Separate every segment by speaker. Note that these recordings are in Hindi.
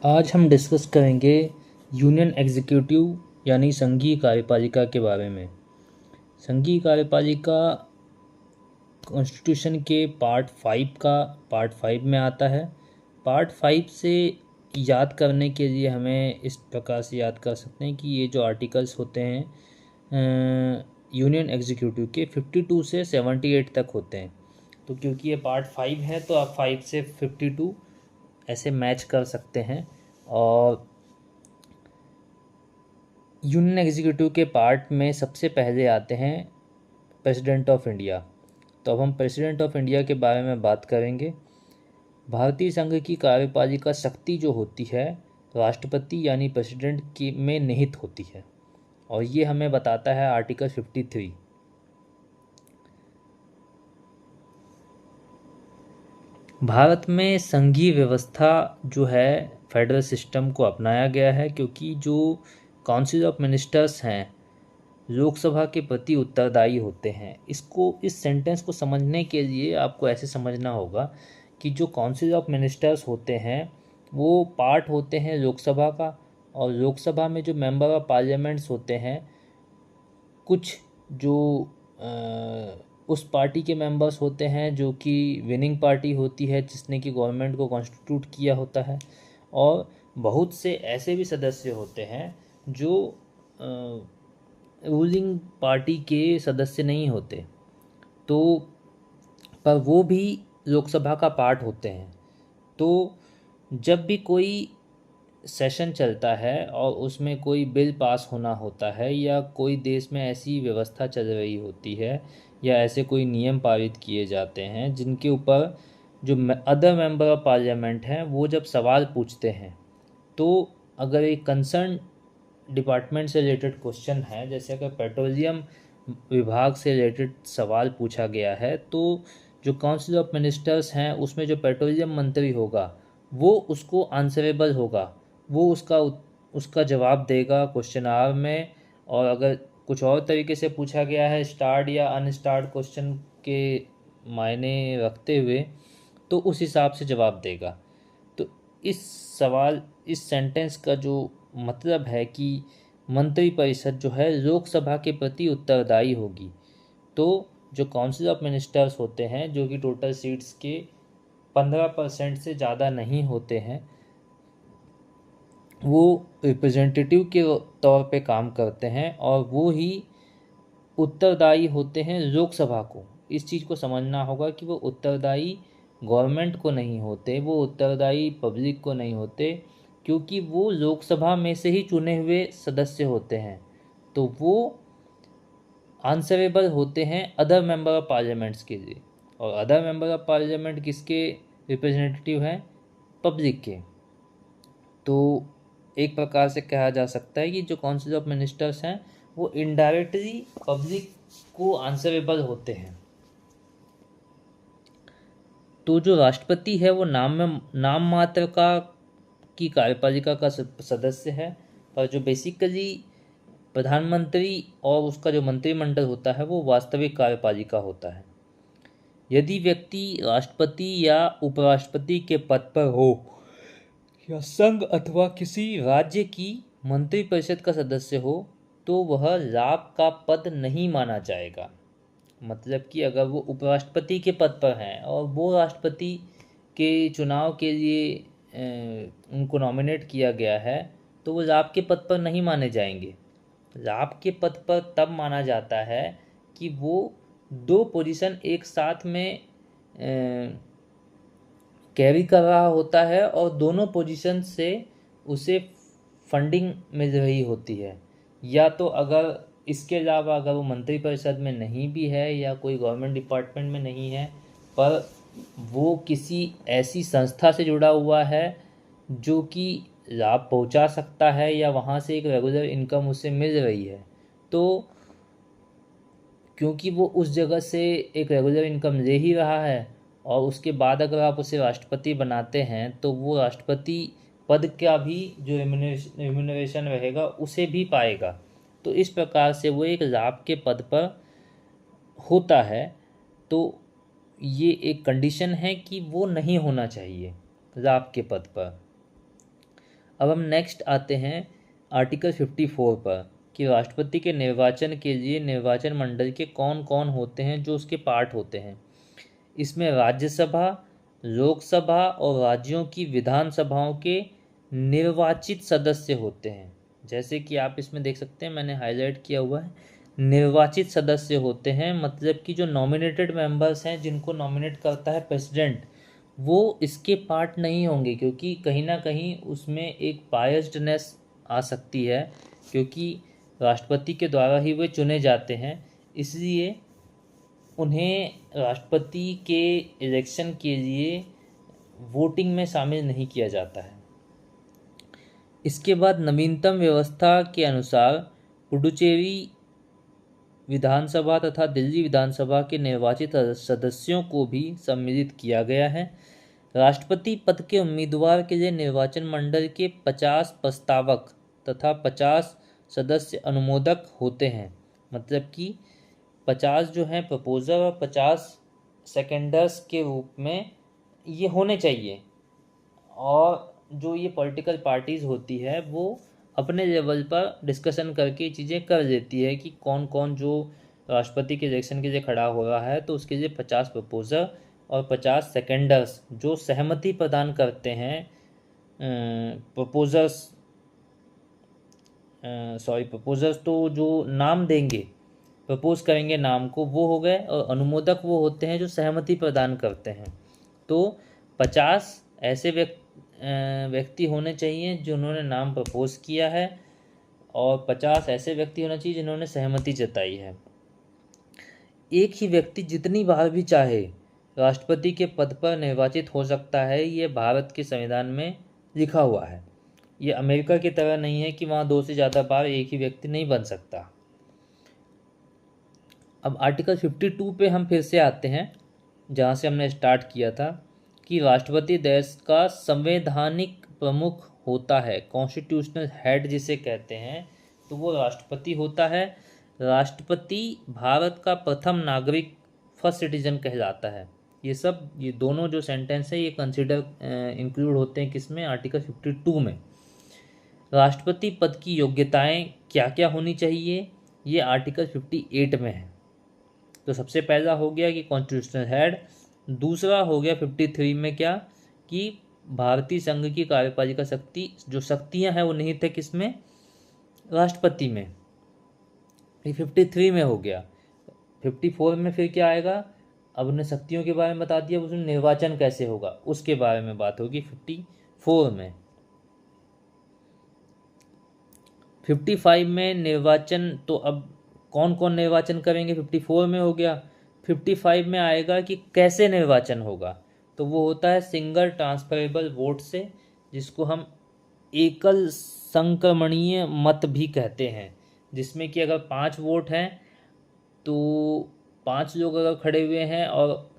Speaker 1: आज हम डिस्कस करेंगे यूनियन एग्जीक्यूटिव यानी संघीय कार्यपालिका के बारे में। संघीय कार्यपालिका कॉन्स्टिट्यूशन के पार्ट 5 में आता है। पार्ट 5 से याद करने के लिए हमें इस प्रकार से याद कर सकते हैं कि ये जो आर्टिकल्स होते हैं यूनियन एग्जीक्यूटिव के 52 से 78 तक होते हैं। तो क्योंकि ये पार्ट 5 है तो आप 5 से 52 ऐसे मैच कर सकते हैं। और यूनियन एग्जीक्यूटिव के पार्ट में सबसे पहले आते हैं प्रेसिडेंट ऑफ इंडिया। तो अब हम प्रेसिडेंट ऑफ इंडिया के बारे में बात करेंगे। भारतीय संघ की कार्यपालिका शक्ति जो होती है राष्ट्रपति यानी प्रेसिडेंट की में निहित होती है, और ये हमें बताता है आर्टिकल 53। भारत में संघीय व्यवस्था जो है फेडरल सिस्टम को अपनाया गया है, क्योंकि जो काउंसिल ऑफ मिनिस्टर्स हैं लोकसभा के प्रति उत्तरदायी होते हैं। इस सेंटेंस को समझने के लिए आपको ऐसे समझना होगा कि जो काउंसिल ऑफ मिनिस्टर्स होते हैं वो पार्ट होते हैं लोकसभा का, और लोकसभा में जो मेंबर ऑफ पार्लियामेंट्स होते हैं कुछ जो उस पार्टी के मेंबर्स होते हैं जो कि विनिंग पार्टी होती है जिसने कि गवर्नमेंट को कॉन्स्टिट्यूट किया होता है, और बहुत से ऐसे भी सदस्य होते हैं जो रूलिंग पार्टी के सदस्य नहीं होते, तो पर वो भी लोकसभा का पार्ट होते हैं। तो जब भी कोई सेशन चलता है और उसमें कोई बिल पास होना होता है या कोई देश में ऐसी व्यवस्था चल रही होती है या ऐसे कोई नियम पारित किए जाते हैं जिनके ऊपर जो अदर मेंबर ऑफ पार्लियामेंट हैं वो जब सवाल पूछते हैं, तो अगर एक कंसर्न डिपार्टमेंट से रिलेटेड क्वेश्चन है, जैसे अगर पेट्रोलियम विभाग से रिलेटेड सवाल पूछा गया है, तो जो काउंसिल ऑफ मिनिस्टर्स हैं उसमें जो पेट्रोलियम मंत्री होगा वो उसको आंसरेबल होगा, वो उसका जवाब देगा क्वेश्चन आवर में। और अगर कुछ और तरीके से पूछा गया है स्टार्ड या अनस्टार्ड क्वेश्चन के मायने रखते हुए, तो उस हिसाब से जवाब देगा। तो इस सेंटेंस का जो मतलब है कि मंत्रिपरिषद जो है लोकसभा के प्रति उत्तरदायी होगी। तो जो काउंसिल ऑफ मिनिस्टर्स होते हैं जो कि टोटल सीट्स के 15% से ज़्यादा नहीं होते हैं, वो रिप्रेजेंटेटिव के तौर पे काम करते हैं और वो ही उत्तरदायी होते हैं लोकसभा को। इस चीज़ को समझना होगा कि वो उत्तरदायी गवर्नमेंट को नहीं होते, वो उत्तरदायी पब्लिक को नहीं होते, क्योंकि वो लोकसभा में से ही चुने हुए सदस्य होते हैं। तो वो आंसरेबल होते हैं अदर मेंबर ऑफ पार्लियामेंट्स के लिए, और अदर मेंबर ऑफ पार्लियामेंट किसके रिप्रेजेंटेटिव हैं? पब्लिक के। तो एक प्रकार से कहा जा सकता है कि जो काउंसिल ऑफ मिनिस्टर्स हैं वो इनडायरेक्टली पब्लिक को आंसरेबल होते हैं। तो जो राष्ट्रपति है वो नाम मात्र की कार्यपालिका का सदस्य है, पर जो बेसिकली प्रधानमंत्री और उसका जो मंत्रिमंडल होता है वो वास्तविक कार्यपालिका होता है। यदि व्यक्ति राष्ट्रपति या उपराष्ट्रपति के पद पर हो या संघ अथवा किसी राज्य की मंत्रिपरिषद का सदस्य हो, तो वह लाभ का पद नहीं माना जाएगा। मतलब कि अगर वो उपराष्ट्रपति के पद पर हैं और वो राष्ट्रपति के चुनाव के लिए उनको नॉमिनेट किया गया है, तो वो लाभ के पद पर नहीं माने जाएंगे। लाभ के पद पर तब माना जाता है कि वो दो पोजीशन एक साथ में कैरी कर रहा होता है और दोनों पोजीशन से उसे फंडिंग मिल रही होती है। या तो अगर इसके अलावा अगर वो मंत्रिपरिषद में नहीं भी है या कोई गवर्नमेंट डिपार्टमेंट में नहीं है, पर वो किसी ऐसी संस्था से जुड़ा हुआ है जो कि लाभ पहुंचा सकता है या वहाँ से एक रेगुलर इनकम उसे मिल रही है, तो क्योंकि वो उस जगह से एक रेगुलर इनकम ले ही रहा है और उसके बाद अगर आप उसे राष्ट्रपति बनाते हैं तो वो राष्ट्रपति पद का भी जो रेम्यूनरेशन रहेगा उसे भी पाएगा। तो इस प्रकार से वो एक लाभ के पद पर होता है। तो ये एक कंडीशन है कि वो नहीं होना चाहिए लाभ के पद पर। अब हम नेक्स्ट आते हैं आर्टिकल 54 पर कि राष्ट्रपति के निर्वाचन के लिए निर्वाचन मंडल के कौन कौन होते हैं जो उसके पार्ट होते हैं। इसमें राज्यसभा, लोकसभा और राज्यों की विधानसभाओं के निर्वाचित सदस्य होते हैं। जैसे कि आप इसमें देख सकते हैं, मैंने हाईलाइट किया हुआ है, निर्वाचित सदस्य होते हैं, मतलब कि जो नॉमिनेटेड मेंबर्स हैं जिनको नॉमिनेट करता है प्रेसिडेंट, वो इसके पार्ट नहीं होंगे, क्योंकि कहीं ना कहीं उसमें एक बायस्डनेस आ सकती है, क्योंकि राष्ट्रपति के द्वारा ही वे चुने जाते हैं, इसलिए उन्हें राष्ट्रपति के इलेक्शन के लिए वोटिंग में शामिल नहीं किया जाता है। इसके बाद नवीनतम व्यवस्था के अनुसार पुडुचेरी विधानसभा तथा दिल्ली विधानसभा के निर्वाचित सदस्यों को भी सम्मिलित किया गया है। राष्ट्रपति पद के उम्मीदवार के लिए निर्वाचन मंडल के 50 प्रस्तावक तथा 50 सदस्य अनुमोदक होते हैं, मतलब कि 50 जो हैं प्रपोजर और 50 सेकेंडर्स के रूप में ये होने चाहिए। और जो ये पॉलिटिकल पार्टीज़ होती है वो अपने लेवल पर डिस्कशन करके चीज़ें कर देती है कि कौन कौन जो राष्ट्रपति के इलेक्शन के लिए खड़ा हो रहा है, तो उसके लिए 50 प्रपोजर और 50 सेकेंडर्स जो सहमति प्रदान करते हैं प्रपोजर्स तो जो नाम देंगे, प्रपोज करेंगे नाम को, वो हो गए, और अनुमोदक वो होते हैं जो सहमति प्रदान करते हैं। तो 50 ऐसे व्यक्ति होने चाहिए जिन्होंने नाम प्रपोज किया है, और 50 ऐसे व्यक्ति होने चाहिए जिन्होंने सहमति जताई है। एक ही व्यक्ति जितनी बार भी चाहे राष्ट्रपति के पद पर निर्वाचित हो सकता है, ये भारत के संविधान में लिखा हुआ है। ये अमेरिका की तरह नहीं है कि वहाँ 2 से ज़्यादा बार एक ही व्यक्ति नहीं बन सकता। अब आर्टिकल 52 पे हम फिर से आते हैं, जहाँ से हमने स्टार्ट किया था, कि राष्ट्रपति देश का संवैधानिक प्रमुख होता है, कॉन्स्टिट्यूशनल हेड जिसे कहते हैं, तो वो राष्ट्रपति होता है। राष्ट्रपति भारत का प्रथम नागरिक, फर्स्ट सिटीजन कहलाता है। ये दोनों जो सेंटेंस है ये कंसिडर इंक्लूड होते हैं किसमें, आर्टिकल 52 में। राष्ट्रपति पद की योग्यताएं क्या क्या होनी चाहिए, ये आर्टिकल 58 में है। तो सबसे पहला हो गया कि कॉन्स्टिट्यूशनल हेड, दूसरा हो गया 53 में क्या, कि भारतीय संघ की कार्यपालिका शक्ति, जो शक्तियां हैं वो निहित है किसमें, राष्ट्रपति में। ये 53 में हो गया। 54 में फिर क्या आएगा, अब उन्हें शक्तियों के बारे में बता दिया, उसमें निर्वाचन कैसे होगा उसके बारे में बात होगी 54 में। 55 में निर्वाचन, तो अब कौन कौन निर्वाचन करेंगे, 54 में हो गया। 55 में आएगा कि कैसे निर्वाचन होगा, तो वो होता है सिंगल ट्रांसफरेबल वोट से, जिसको हम एकल संक्रमणीय मत भी कहते हैं, जिसमें कि अगर 5 वोट हैं तो 5 लोग अगर खड़े हुए हैं और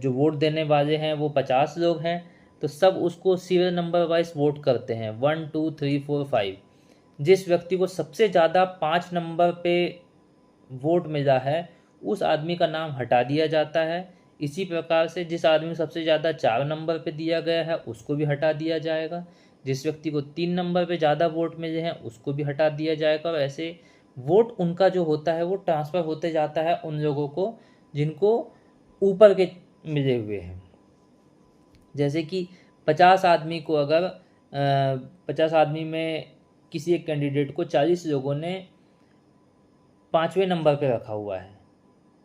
Speaker 1: जो वोट देने वाले हैं वो 50 लोग हैं, तो सब उसको सीरियल नंबर वाइज वोट करते हैं, 1 2 3 4 5। जिस व्यक्ति को सबसे ज़्यादा 5 नंबर पे वोट मिला है उस आदमी का नाम हटा दिया जाता है। इसी प्रकार से जिस आदमी को सबसे ज़्यादा 4 नंबर पे दिया गया है उसको भी हटा दिया जाएगा। जिस व्यक्ति को 3 नंबर पे ज़्यादा वोट मिले हैं उसको भी हटा दिया जाएगा। और ऐसे वोट उनका जो होता है वो ट्रांसफ़र होते जाता है उन लोगों को जिनको ऊपर के मिले हुए हैं। जैसे कि 50 आदमी को अगर 50 आदमी में किसी एक कैंडिडेट को 40 लोगों ने 5वें नंबर पे रखा हुआ है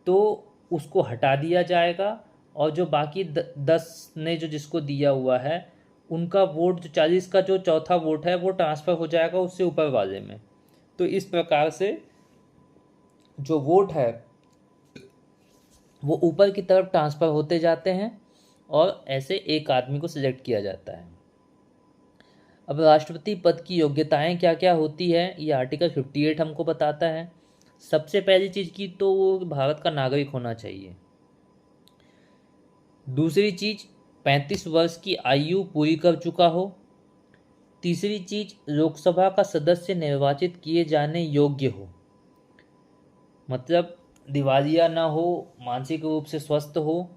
Speaker 1: तो उसको हटा दिया जाएगा, और जो बाकी 10 ने जो जिसको दिया हुआ है उनका वोट, जो 40 का जो चौथा वोट है वो ट्रांसफ़र हो जाएगा उससे ऊपर वाले में। तो इस प्रकार से जो वोट है वो ऊपर की तरफ ट्रांसफ़र होते जाते हैं और ऐसे एक आदमी को सिलेक्ट किया जाता है। अब राष्ट्रपति पद की योग्यताएं क्या क्या होती है ये आर्टिकल 58 हमको बताता है। सबसे पहली चीज़ की तो वो भारत का नागरिक होना चाहिए। दूसरी चीज़ 35 वर्ष की आयु पूरी कर चुका हो। तीसरी चीज़ लोकसभा का सदस्य निर्वाचित किए जाने योग्य हो, मतलब दिवालिया ना हो, मानसिक रूप से स्वस्थ हो,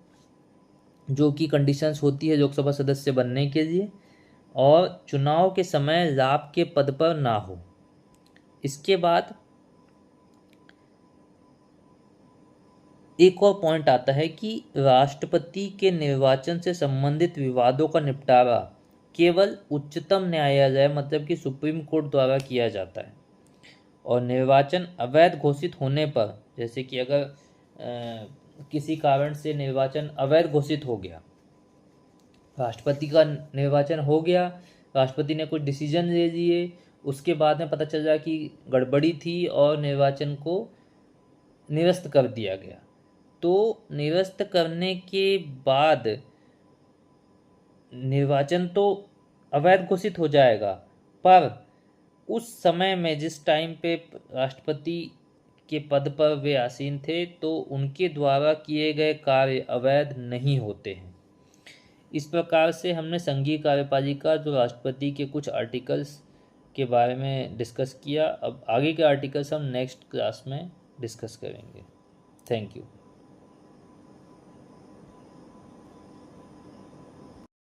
Speaker 1: जो कि कंडीशंस होती है लोकसभा सदस्य बनने के लिए। और चुनाव के समय लाभ के पद पर ना हो। इसके बाद एक और पॉइंट आता है कि राष्ट्रपति के निर्वाचन से संबंधित विवादों का निपटारा केवल उच्चतम न्यायालय मतलब कि सुप्रीम कोर्ट द्वारा किया जाता है। और निर्वाचन अवैध घोषित होने पर, जैसे कि अगर किसी कारण से निर्वाचन अवैध घोषित हो गया, राष्ट्रपति का निर्वाचन हो गया, राष्ट्रपति ने कुछ डिसीजन ले लिए, उसके बाद में पता चल रहा कि गड़बड़ी थी और निर्वाचन को निरस्त कर दिया गया, तो निरस्त करने के बाद निर्वाचन तो अवैध घोषित हो जाएगा, पर उस समय में जिस टाइम पे राष्ट्रपति के पद पर वे आसीन थे तो उनके द्वारा किए गए कार्य अवैध नहीं होते हैं। इस प्रकार से हमने संघीय कार्यपालिका जो राष्ट्रपति के कुछ आर्टिकल्स के बारे में डिस्कस किया। अब आगे के आर्टिकल्स हम नेक्स्ट क्लास में डिस्कस करेंगे। Thank you.